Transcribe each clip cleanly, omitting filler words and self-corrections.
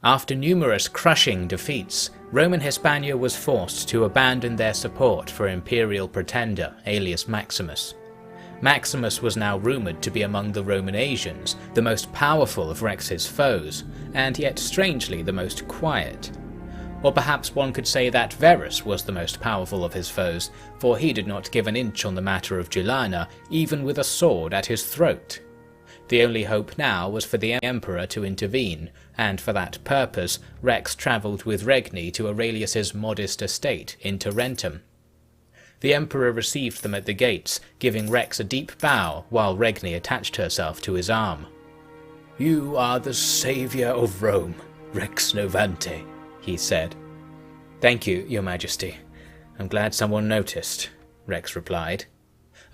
After numerous crushing defeats, Roman Hispania was forced to abandon their support for imperial pretender Aelius Maximus. Maximus was now rumoured to be among the Roman Asians, the most powerful of Rex's foes, and yet strangely the most quiet. Or perhaps one could say that Verus was the most powerful of his foes, for he did not give an inch on the matter of Julana, even with a sword at his throat. The only hope now was for the Emperor to intervene, and for that purpose Rex travelled with Regni to Aurelius's modest estate in Tarentum. The Emperor received them at the gates, giving Rex a deep bow while Regni attached herself to his arm. "You are the saviour of Rome, Rex Novante," he said. "Thank you, your majesty. I'm glad someone noticed," Rex replied.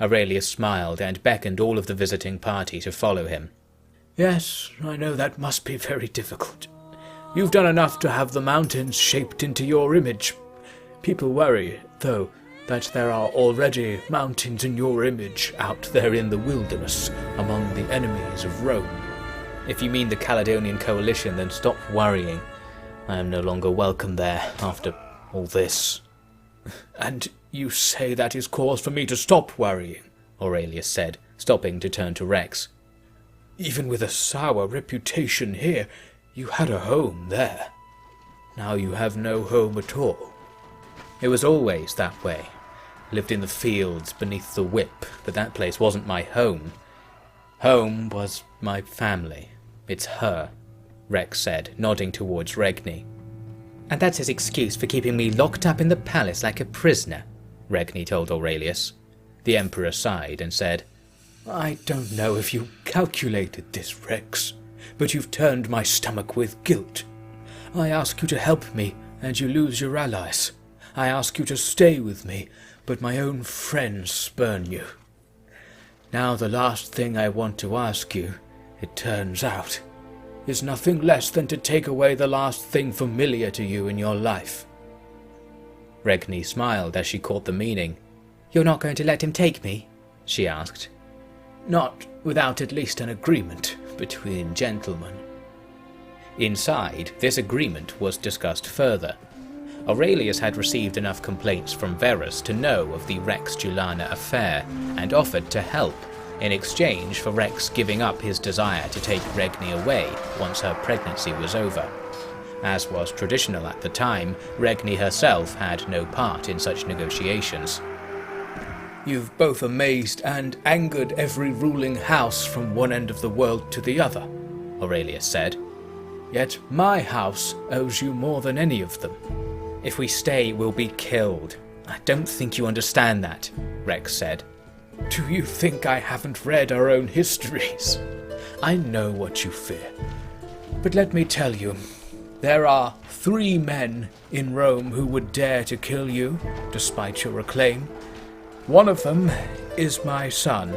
Aurelius smiled and beckoned all of the visiting party to follow him. "Yes, I know that must be very difficult. You've done enough to have the mountains shaped into your image. People worry, though, that there are already mountains in your image out there in the wilderness among the enemies of Rome." "If you mean the Caledonian coalition, then stop worrying. I am no longer welcome there after all this." "And you say that is cause for me to stop worrying," Aurelius said, stopping to turn to Rex. "Even with a sour reputation here, you had a home there. Now you have no home at all." "It was always that way. Lived in the fields beneath the whip, but that place wasn't my home. Home was my family. It's her," Rex said, nodding towards Regni. "And that's his excuse for keeping me locked up in the palace like a prisoner," Regni told Aurelius. The Emperor sighed and said, "I don't know if you calculated this, Rex, but you've turned my stomach with guilt. I ask you to help me, and you lose your allies. I ask you to stay with me, but my own friends spurn you. Now the last thing I want to ask you, it turns out, is nothing less than to take away the last thing familiar to you in your life." Regni smiled as she caught the meaning. "You're not going to let him take me?" she asked. "Not without at least an agreement between gentlemen." Inside, this agreement was discussed further. Aurelius had received enough complaints from Verus to know of the Rex-Julana affair, and offered to help, in exchange for Rex giving up his desire to take Regni away once her pregnancy was over. As was traditional at the time, Regni herself had no part in such negotiations. "You've both amazed and angered every ruling house from one end of the world to the other," Aurelius said. "Yet my house owes you more than any of them. If we stay, we'll be killed. I don't think you understand that," Rex said. "Do you think I haven't read our own histories? I know what you fear. But let me tell you, there are 3 men in Rome who would dare to kill you, despite your acclaim. One of them is my son,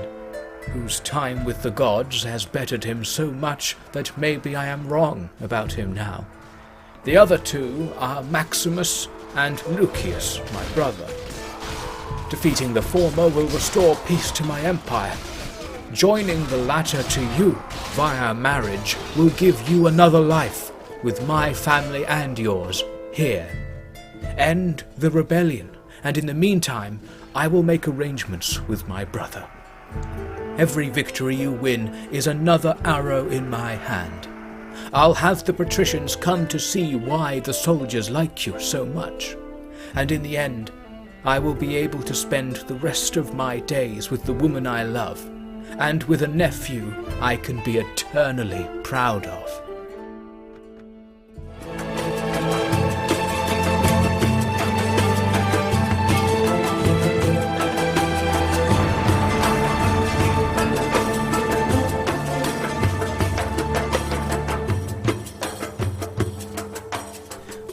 whose time with the gods has bettered him so much that maybe I am wrong about him now. The other 2 are Maximus and Lucius, my brother. Defeating the former will restore peace to my empire. Joining the latter to you via marriage will give you another life, with my family and yours, here. End the rebellion, and in the meantime, I will make arrangements with my brother. Every victory you win is another arrow in my hand. I'll have the patricians come to see why the soldiers like you so much. And in the end, I will be able to spend the rest of my days with the woman I love, and with a nephew I can be eternally proud of."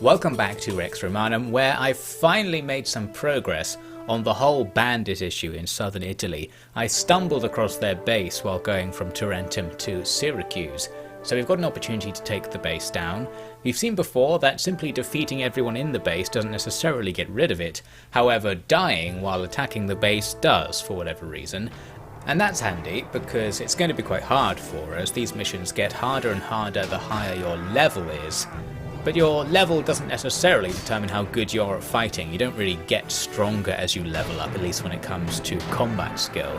Welcome back to Rex Romanum, where I've finally made some progress on the whole bandit issue in southern Italy. I stumbled across their base while going from Tarentum to Syracuse, so we've got an opportunity to take the base down. We've seen before that simply defeating everyone in the base doesn't necessarily get rid of it, however dying while attacking the base does for whatever reason. And that's handy because it's going to be quite hard for us. These missions get harder and harder the higher your level is. But your level doesn't necessarily determine how good you are at fighting. You don't really get stronger as you level up, at least when it comes to combat skill.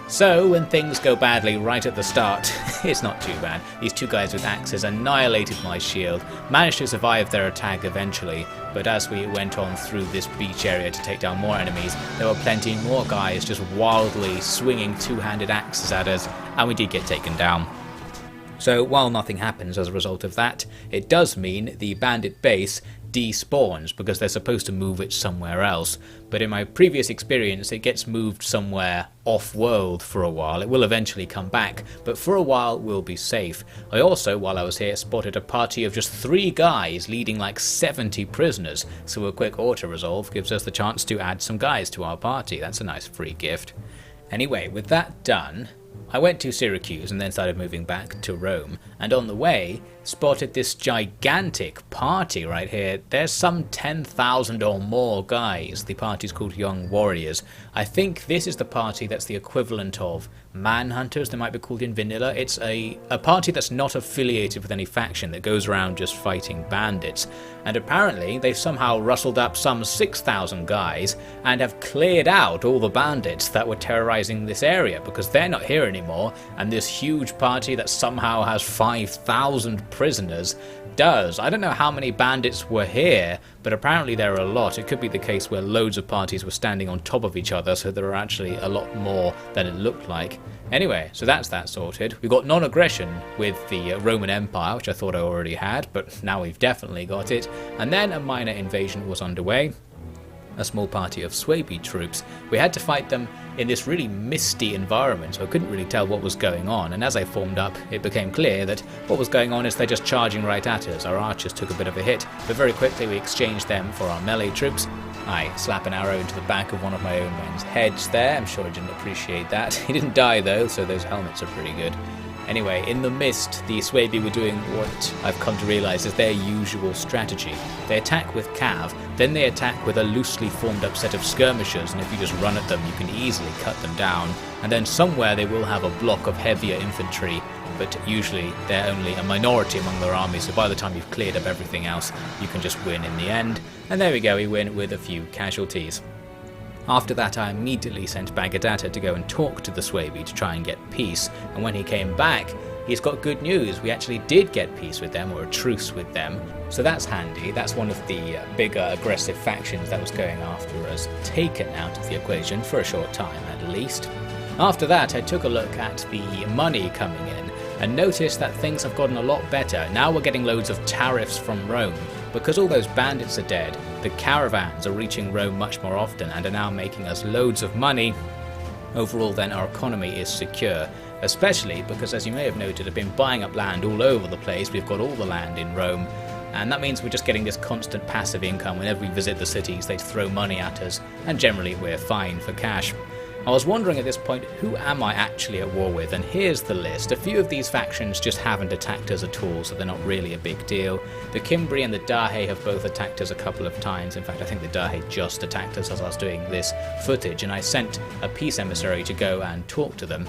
So when things go badly right at the start, it's not too bad. These two guys with axes annihilated my shield, managed to survive their attack eventually, but as we went on through this beach area to take down more enemies, there were plenty more guys just wildly swinging two-handed axes at us, and we did get taken down. So while nothing happens as a result of that, it does mean the bandit base despawns because they're supposed to move it somewhere else. But in my previous experience, it gets moved somewhere off-world for a while. It will eventually come back, but for a while we'll be safe. I also, while I was here, spotted a party of just 3 guys leading like 70 prisoners, so a quick auto-resolve gives us the chance to add some guys to our party. That's a nice free gift. Anyway, with that done, I went to Syracuse and then started moving back to Rome, and on the way spotted this gigantic party right here. There's some 10,000 or more guys. The party's called Young Warriors. I think this is the party that's the equivalent of Manhunters, they might be called in vanilla. It's a party that's not affiliated with any faction, that goes around just fighting bandits. And apparently they've somehow rustled up some 6,000 guys and have cleared out all the bandits that were terrorizing this area, because they're not here anymore, and this huge party that somehow has 5,000 prisoners does. I don't know how many bandits were here, but apparently there are a lot. It could be the case where loads of parties were standing on top of each other, so there are actually a lot more than it looked like. Anyway, so that's that sorted. We've got non-aggression with the Roman Empire, which I thought I already had, but now we've definitely got it. And then a minor invasion was underway. A small party of Suebi troops. We had to fight them in this really misty environment, so I couldn't really tell what was going on, and as I formed up, it became clear that what was going on is they're just charging right at us. Our archers took a bit of a hit, but very quickly we exchanged them for our melee troops. I slap an arrow into the back of one of my own men's heads there. I'm sure he didn't appreciate that. He didn't die though, so those helmets are pretty good. Anyway, in the mist, the Suebi were doing what I've come to realise is their usual strategy. They attack with cav, then they attack with a loosely formed up set of skirmishers, and if you just run at them you can easily cut them down. And then somewhere they will have a block of heavier infantry, but usually they're only a minority among their army, so by the time you've cleared up everything else, you can just win in the end. And there we go, we win with a few casualties. After that, I immediately sent Bagadatta to go and talk to the Suebi to try and get peace, and when he came back, he's got good news. We actually did get peace with them, or a truce with them, so that's handy. That's one of the bigger aggressive factions that was going after us taken out of the equation, for a short time at least. After that, I took a look at the money coming in, and noticed that things have gotten a lot better. Now we're getting loads of tariffs from Rome. Because all those bandits are dead, the caravans are reaching Rome much more often and are now making us loads of money. Overall then, our economy is secure, especially because, as you may have noted, I've been buying up land all over the place. We've got all the land in Rome, and that means we're just getting this constant passive income. Whenever we visit the cities, they throw money at us, and generally we're fine for cash. I was wondering at this point, who am I actually at war with? And here's the list. A few of these factions just haven't attacked us at all, so they're not really a big deal. The Cimbri and the Dahe have both attacked us a couple of times. In fact, I think the Dahe just attacked us as I was doing this footage, and I sent a peace emissary to go and talk to them.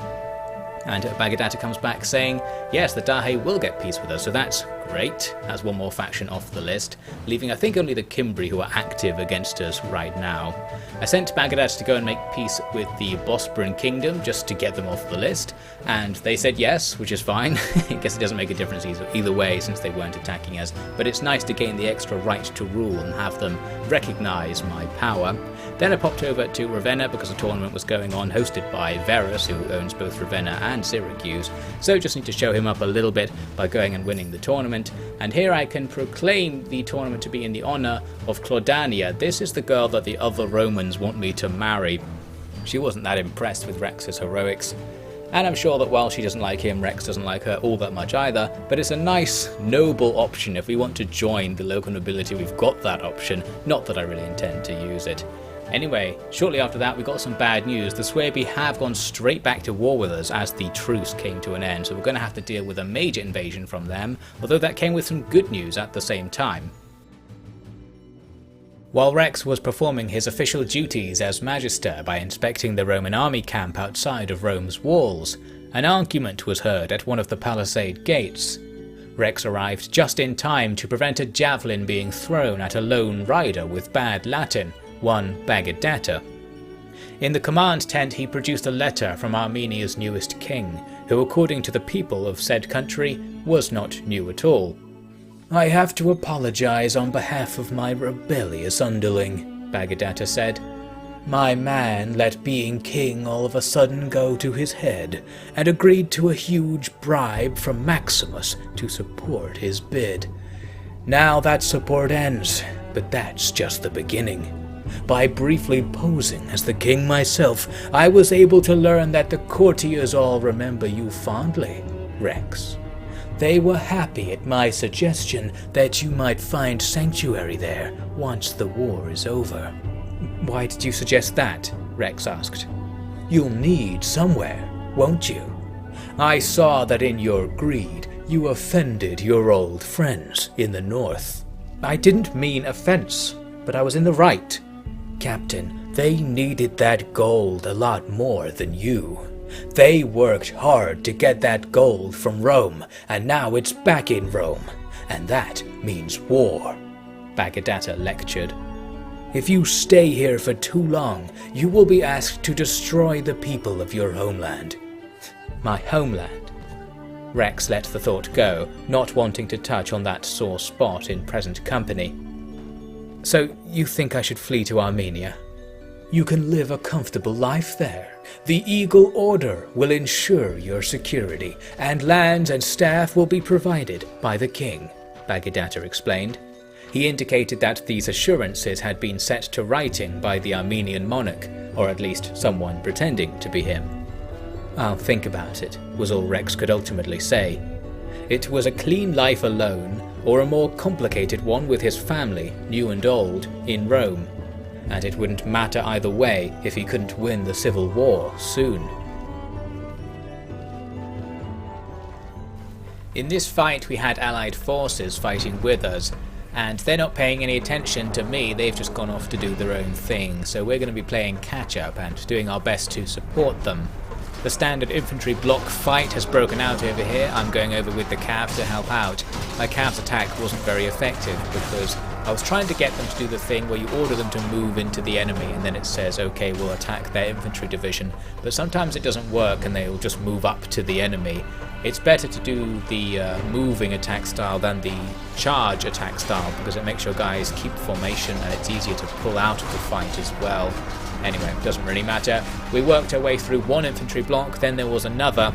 And Bagadatta comes back saying, yes, the Dahe will get peace with us, so that's great. That's one more faction off the list, leaving I think only the Cimbri who are active against us right now. I sent Bagadatta to go and make peace with the Bosporan Kingdom just to get them off the list, and they said yes, which is fine. I guess it doesn't make a difference either way since they weren't attacking us, but it's nice to gain the extra right to rule and have them recognise my power. Then I popped over to Ravenna because a tournament was going on hosted by Verus, who owns both Ravenna and Syracuse, so just need to show him up a little bit by going and winning the tournament. And here I can proclaim the tournament to be in the honour of Claudania. This is the girl that the other Romans want me to marry. She wasn't that impressed with Rex's heroics, and I'm sure that while she doesn't like him, Rex doesn't like her all that much either, but it's a nice, noble option. If we want to join the local nobility, we've got that option, not that I really intend to use it. Anyway, shortly after that we got some bad news. The Suebi have gone straight back to war with us as the truce came to an end, so we're going to have to deal with a major invasion from them, although that came with some good news at the same time. While Rex was performing his official duties as Magister by inspecting the Roman army camp outside of Rome's walls, an argument was heard at one of the palisade gates. Rex arrived just in time to prevent a javelin being thrown at a lone rider with bad Latin, one Bagidata. In the command tent he produced a letter from Armenia's newest king, who according to the people of said country was not new at all. "I have to apologize on behalf of my rebellious underling," Bagidata said. "My man let being king all of a sudden go to his head, and agreed to a huge bribe from Maximus to support his bid. Now that support ends, but that's just the beginning. By briefly posing as the king myself, I was able to learn that the courtiers all remember you fondly, Rex. They were happy at my suggestion that you might find sanctuary there once the war is over." "Why did you suggest that?" Rex asked. "You'll need somewhere, won't you? I saw that in your greed you offended your old friends in the north." "I didn't mean offense, but I was in the right." "Captain, they needed that gold a lot more than you. They worked hard to get that gold from Rome, and now it's back in Rome, and that means war," Bagidata lectured. "If you stay here for too long, you will be asked to destroy the people of your homeland." "My homeland?" Rex let the thought go, not wanting to touch on that sore spot in present company. "So you think I should flee to Armenia?" "You can live a comfortable life there. The Eagle Order will ensure your security, and lands and staff will be provided by the king," Bagidata explained. He indicated that these assurances had been set to writing by the Armenian monarch, or at least someone pretending to be him. "I'll think about it," was all Rex could ultimately say. It was a clean life alone, or a more complicated one with his family, new and old, in Rome. And it wouldn't matter either way if he couldn't win the civil war soon. In this fight we had allied forces fighting with us, and they're not paying any attention to me, they've just gone off to do their own thing, so we're going to be playing catch up and doing our best to support them. The standard infantry block fight has broken out over here. I'm going over with the cav to help out. My cav's attack wasn't very effective because I was trying to get them to do the thing where you order them to move into the enemy and then it says, okay, we'll attack their infantry division, but sometimes it doesn't work and they'll just move up to the enemy. It's better to do the moving attack style than the charge attack style because it makes your guys keep formation and it's easier to pull out of the fight as well. Anyway, it doesn't really matter. We worked our way through one infantry block, then there was another,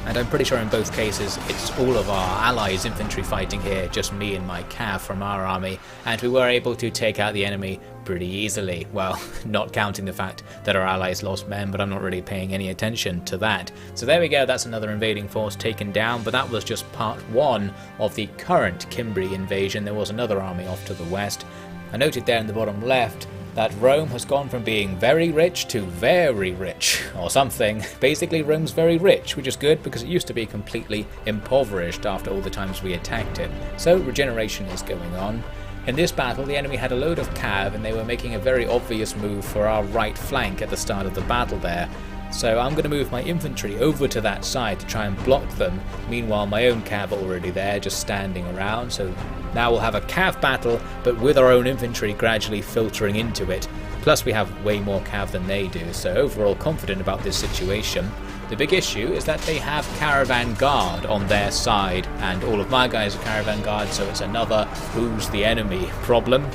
and I'm pretty sure in both cases it's all of our allies' infantry fighting here, just me and my cav from our army, and we were able to take out the enemy pretty easily. Well, not counting the fact that our allies lost men, but I'm not really paying any attention to that. So there we go, that's another invading force taken down, but that was just part one of the current Cimbri invasion. There was another army off to the west. I noted there in the bottom left that Rome has gone from being very rich to very rich, or something. Basically, Rome's very rich, which is good because it used to be completely impoverished after all the times we attacked it. So regeneration is going on. In this battle, the enemy had a load of cav and they were making a very obvious move for our right flank at the start of the battle there. So I'm going to move my infantry over to that side to try and block them. Meanwhile, my own cav are already there, just standing around. So now we'll have a cav battle, but with our own infantry gradually filtering into it. Plus we have way more cav than they do, so overall confident about this situation. The big issue is that they have caravan guard on their side, and all of my guys are caravan guard, so it's another who's the enemy problem.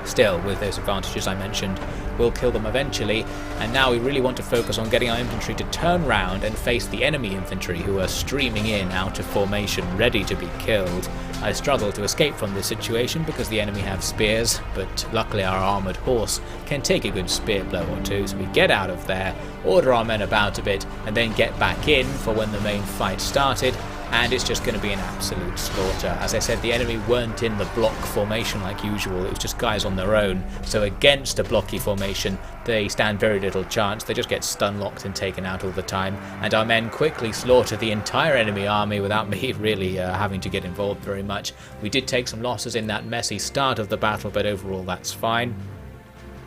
Still, with those advantages I mentioned, we'll kill them eventually, and now we really want to focus on getting our infantry to turn round and face the enemy infantry who are streaming in out of formation, ready to be killed. I struggle to escape from this situation because the enemy have spears, but luckily our armoured horse can take a good spear blow or two, so we get out of there, order our men about a bit, and then get back in for when the main fight started, and it's just going to be an absolute slaughter. As I said, the enemy weren't in the block formation like usual, it was just guys on their own, so against a blocky formation they stand very little chance. They just get stun locked and taken out all the time, and our men quickly slaughter the entire enemy army without me really having to get involved very much. We did take some losses in that messy start of the battle, but overall that's fine.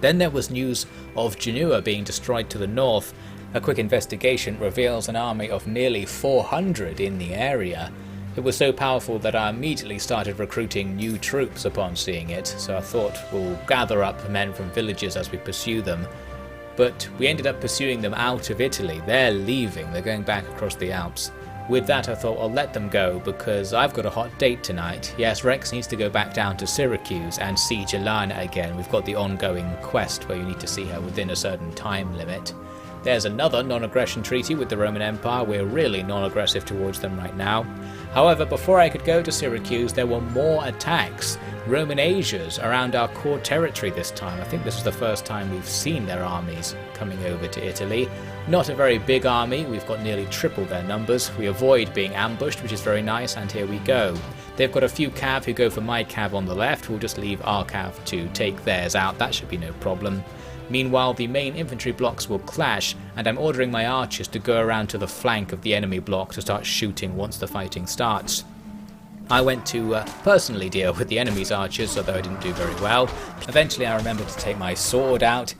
Then there was news of Genua being destroyed to the north. A quick investigation reveals an army of nearly 400 in the area. It was so powerful that I immediately started recruiting new troops upon seeing it, so I thought we'll gather up men from villages as we pursue them. But we ended up pursuing them out of Italy. They're leaving, they're going back across the Alps. With that I thought I'll let them go because I've got a hot date tonight. Yes, Rex needs to go back down to Syracuse and see Jelana again. We've got the ongoing quest where you need to see her within a certain time limit. There's another non-aggression treaty with the Roman Empire. We're really non-aggressive towards them right now. However, before I could go to Syracuse, there were more attacks. Roman Asians around our core territory this time. I think this is the first time we've seen their armies coming over to Italy. Not a very big army, we've got nearly triple their numbers. We avoid being ambushed, which is very nice, and here we go. They've got a few cav who go for my cav on the left. We'll just leave our cav to take theirs out, that should be no problem. Meanwhile, the main infantry blocks will clash, and I'm ordering my archers to go around to the flank of the enemy block to start shooting once the fighting starts. I went to personally deal with the enemy's archers, although I didn't do very well. Eventually I remembered to take my sword out,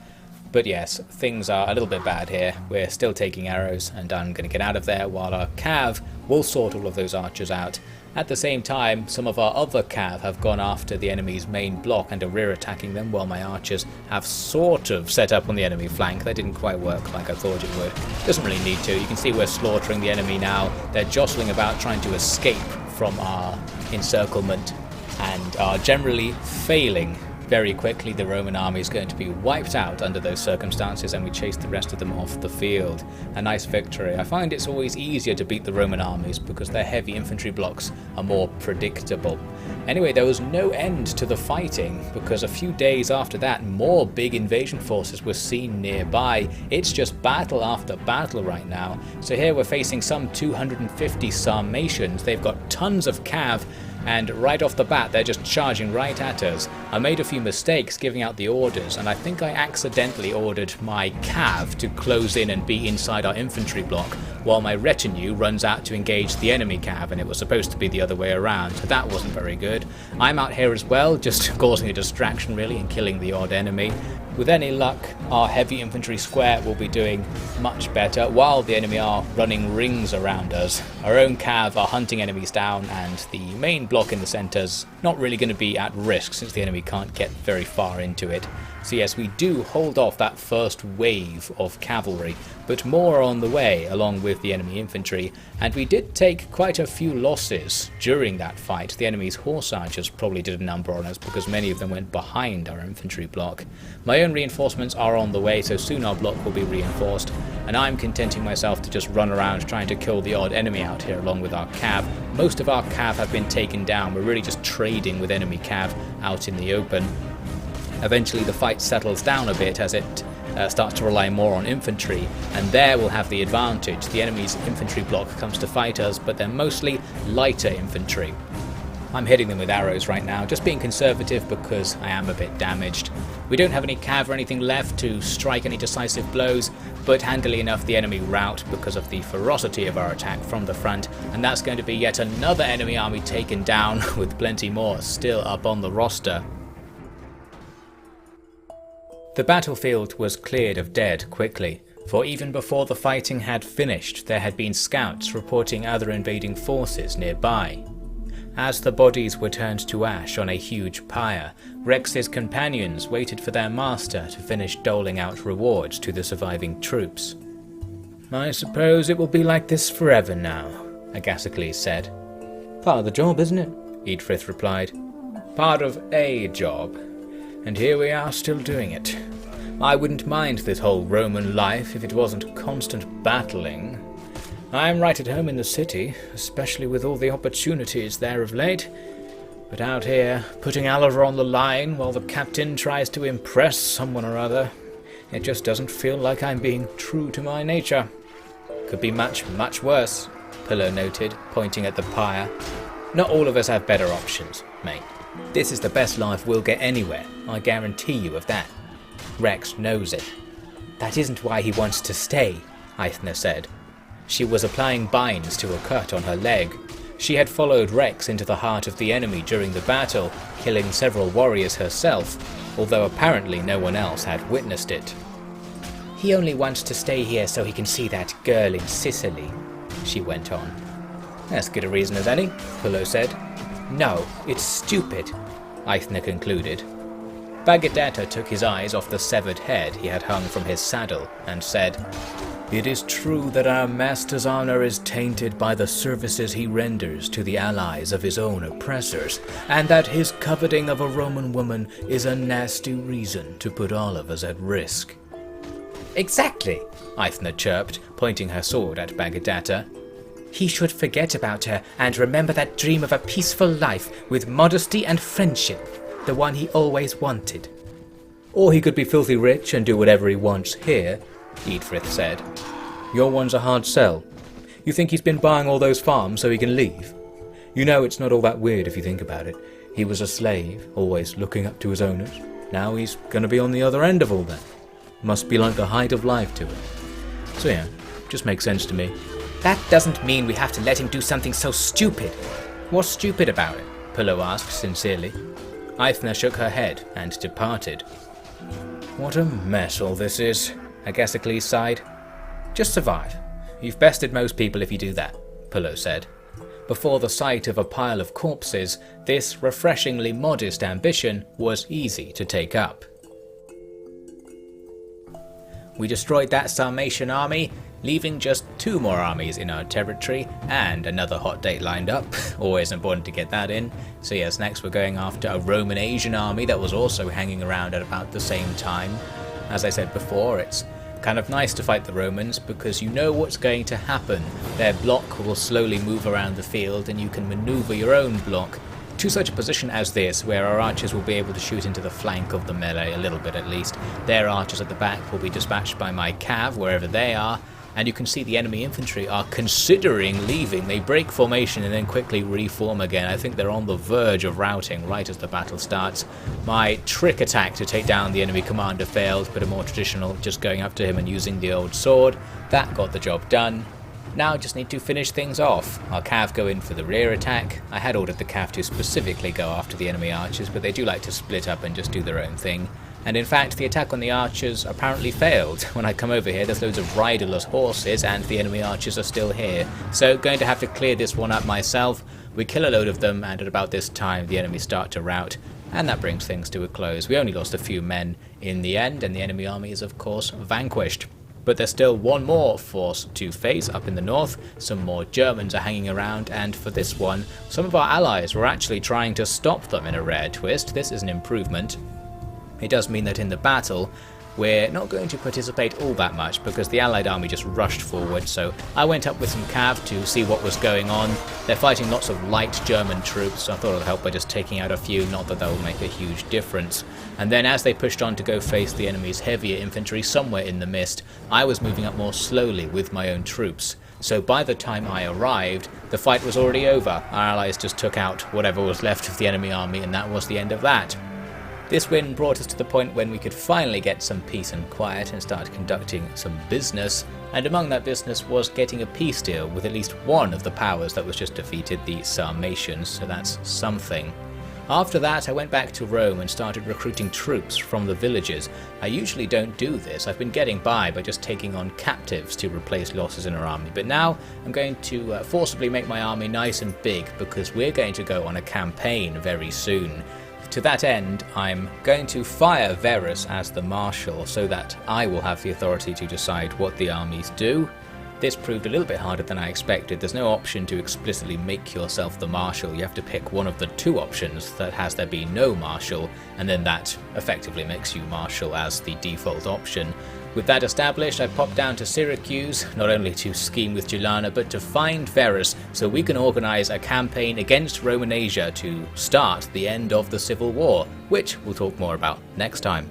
but yes, things are a little bit bad here. We're still taking arrows, and I'm going to get out of there while our cav will sort all of those archers out. At the same time, some of our other cav have gone after the enemy's main block and are rear attacking them, while my archers have sort of set up on the enemy flank. That didn't quite work like I thought it would. Doesn't really need to. You can see we're slaughtering the enemy now. They're jostling about trying to escape from our encirclement and are generally failing. Very quickly the Roman army is going to be wiped out under those circumstances, and we chase the rest of them off the field. A nice victory. I find it's always easier to beat the Roman armies because their heavy infantry blocks are more predictable. Anyway, there was no end to the fighting because a few days after that more big invasion forces were seen nearby. It's just battle after battle right now. So here we're facing some 250 Sarmatians. They've got tons of cav, and right off the bat they're just charging right at us. I made a few mistakes giving out the orders, and I think I accidentally ordered my cav to close in and be inside our infantry block, while my retinue runs out to engage the enemy cav, and it was supposed to be the other way around, so that wasn't very good. I'm out here as well, just causing a distraction really and killing the odd enemy. With any luck, our heavy infantry square will be doing much better, while the enemy are running rings around us. Our own cav are hunting enemies down, and the main block in the centre's not really going to be at risk since the enemy can't get very far into it. So yes, we do hold off that first wave of cavalry, but more are on the way along with the enemy infantry, and we did take quite a few losses during that fight. The enemy's horse archers probably did a number on us because many of them went behind our infantry block. My own reinforcements are on the way, so soon our block will be reinforced, and I'm contenting myself to just run around trying to kill the odd enemy out here along with our cav. Most of our cav have been taken down. We're really just trading with enemy cav out in the open. Eventually the fight settles down a bit as it starts to rely more on infantry, and there we'll have the advantage. The enemy's infantry block comes to fight us, but they're mostly lighter infantry. I'm hitting them with arrows right now, just being conservative because I am a bit damaged. We don't have any cav or anything left to strike any decisive blows, but handily enough the enemy rout because of the ferocity of our attack from the front, and that's going to be yet another enemy army taken down with plenty more still up on the roster. The battlefield was cleared of dead quickly, for even before the fighting had finished there had been scouts reporting other invading forces nearby. As the bodies were turned to ash on a huge pyre, Rex's companions waited for their master to finish doling out rewards to the surviving troops. "I suppose it will be like this forever now," Agasicles said. "Part of the job, isn't it?" Eadfrith replied. "Part of a job. And here we are still doing it. I wouldn't mind this whole Roman life if it wasn't constant battling. I'm right at home in the city, especially with all the opportunities there of late. But out here, putting Oliver on the line while the captain tries to impress someone or other, it just doesn't feel like I'm being true to my nature. Could be much, much worse." Pillow noted, pointing at the pyre. Not all of us have better options, mate. This is the best life we'll get anywhere, I guarantee you of that. Rex knows it. That isn't why he wants to stay, Aithna said. She was applying binds to a cut on her leg. She had followed Rex into the heart of the enemy during the battle, killing several warriors herself, although apparently no one else had witnessed it. He only wants to stay here so he can see that girl in Sicily, she went on. As good a reason as any, Pillow said. No, it's stupid, Aithna concluded. Baghdata took his eyes off the severed head he had hung from his saddle and said, It is true that our master's honour is tainted by the services he renders to the allies of his own oppressors, and that his coveting of a Roman woman is a nasty reason to put all of us at risk. Exactly, Aithna chirped, pointing her sword at Baghdata. He should forget about her and remember that dream of a peaceful life with modesty and friendship, the one he always wanted. Or he could be filthy rich and do whatever he wants here, Eadfrith said. Your one's a hard sell. You think he's been buying all those farms so he can leave? You know it's not all that weird if you think about it. He was a slave, always looking up to his owners. Now he's gonna be on the other end of all that. Must be like the height of life to him. So yeah, just makes sense to me. That doesn't mean we have to let him do something so stupid. What's stupid about it? Pillow asked sincerely. Aithna shook her head and departed. What a mess all this is, Agasicles sighed. Just survive. You've bested most people if you do that, Pillow said. Before the sight of a pile of corpses, this refreshingly modest ambition was easy to take up. We destroyed that Sarmatian army, leaving just 2 more armies in our territory and another hot date lined up. Always important to get that in. So yes, next we're going after a Roman Asian army that was also hanging around at about the same time. As I said before, it's kind of nice to fight the Romans because you know what's going to happen. Their block will slowly move around the field and you can maneuver your own block to such a position as this, where our archers will be able to shoot into the flank of the melee a little bit at least. Their archers at the back will be dispatched by my cav wherever they are, and you can see the enemy infantry are considering leaving. They break formation and then quickly reform again. I think they're on the verge of routing right as the battle starts. My trick attack to take down the enemy commander failed, but a more traditional just going up to him and using the old sword, that got the job done. Now I just need to finish things off. Our cav go in for the rear attack. I had ordered the cav to specifically go after the enemy archers, but they do like to split up and just do their own thing. And in fact, the attack on the archers apparently failed. When I come over here, there's loads of riderless horses and the enemy archers are still here. So going to have to clear this one up myself. We kill a load of them, and at about this time the enemy start to rout. And that brings things to a close. We only lost a few men in the end, and the enemy army is of course vanquished. But there's still one more force to face up in the north. Some more Germans are hanging around, and for this one, some of our allies were actually trying to stop them in a rare twist. This is an improvement. It does mean that in the battle, we're not going to participate all that much because the allied army just rushed forward, so I went up with some cav to see what was going on. They're fighting lots of light German troops, so I thought I'd help by just taking out a few, not that that will make a huge difference. And then as they pushed on to go face the enemy's heavier infantry somewhere in the mist, I was moving up more slowly with my own troops. So by the time I arrived, the fight was already over. Our allies just took out whatever was left of the enemy army, and that was the end of that. This win brought us to the point when we could finally get some peace and quiet and start conducting some business, and among that business was getting a peace deal with at least one of the powers that was just defeated, the Sarmatians, so that's something. After that I went back to Rome and started recruiting troops from the villages. I usually don't do this, I've been getting by just taking on captives to replace losses in our army, but now I'm going to forcibly make my army nice and big because we're going to go on a campaign very soon. To that end, I'm going to fire Verus as the marshal so that I will have the authority to decide what the armies do. This proved a little bit harder than I expected. There's no option to explicitly make yourself the marshal. You have to pick one of the 2 options that has there be no marshal, and then that effectively makes you marshal as the default option. With that established, I popped down to Syracuse, not only to scheme with Julana, but to find Verus so we can organise a campaign against Roman Asia to start the end of the Civil War, which we'll talk more about next time.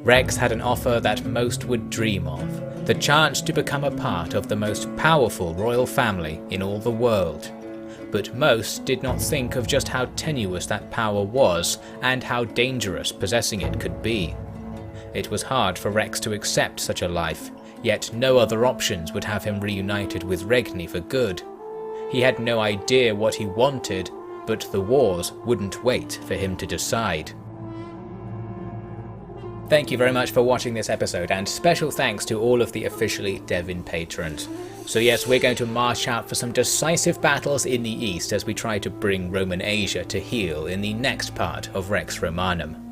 Rex had an offer that most would dream of. the chance to become a part of the most powerful royal family in all the world. But most did not think of just how tenuous that power was and how dangerous possessing it could be. It was hard for Rex to accept such a life, yet no other options would have him reunited with Regni for good. He had no idea what he wanted, but the wars wouldn't wait for him to decide. Thank you very much for watching this episode, and special thanks to all of the Officially Devin patrons. So yes, we're going to march out for some decisive battles in the east as we try to bring Roman Asia to heel in the next part of Rex Romanum.